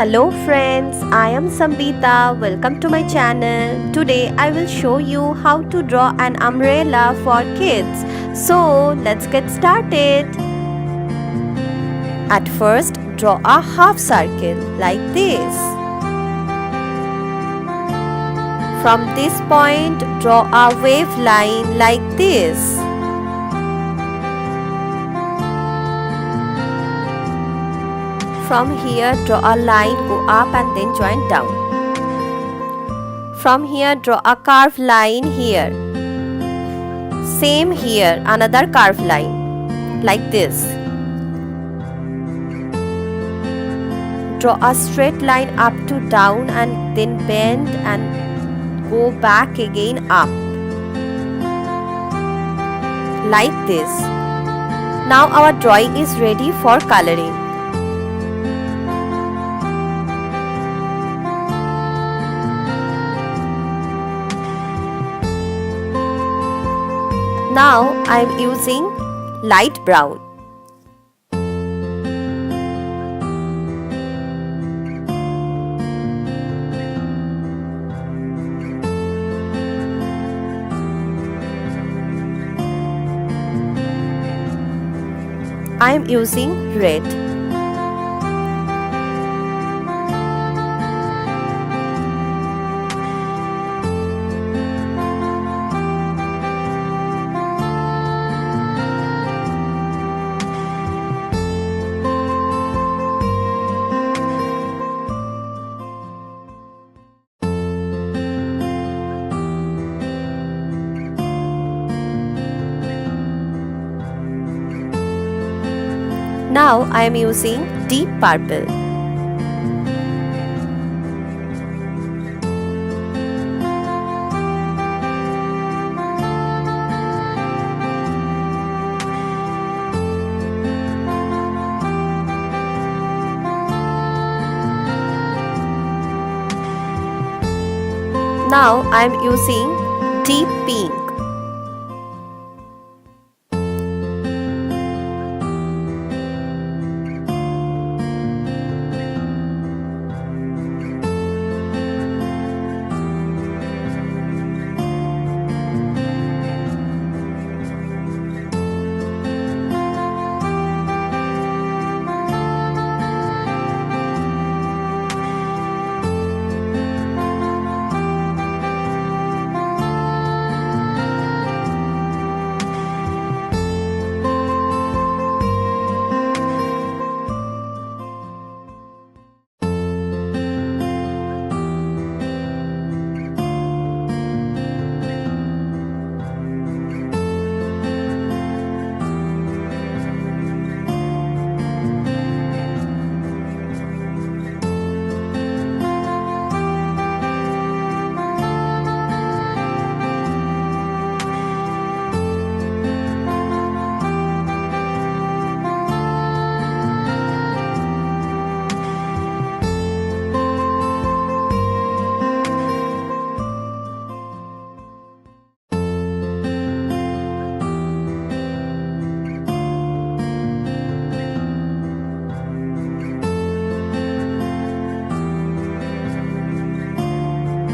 Hello friends, I am Sambita. Welcome to my channel. Today I will show you how to draw an umbrella for kids. So let's get started. At first, draw a half circle like this. From this point, draw a wave line like this. From here, draw a line, go up and then join down. From here, draw a curved line here. Same here, another curved line, like this. Draw a straight line up to down and then bend and go back again up. Like this. Now our drawing is ready for coloring. Now I am using light brown. I am using red. Now I am using deep purple. Now I am using deep pink.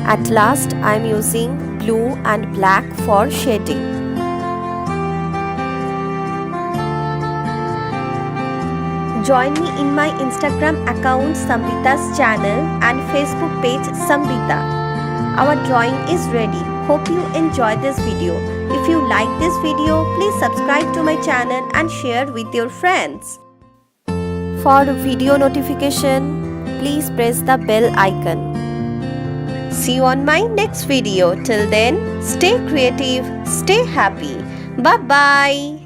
At last, I am using blue and black for shading. Join me in my Instagram account Sambita's channel and Facebook page Sambita. Our drawing is ready. Hope you enjoy this video. If you like this video, please subscribe to my channel and share with your friends. For video notification, please press the bell icon. See you on my next video. Till then, stay creative, stay happy. Bye-bye.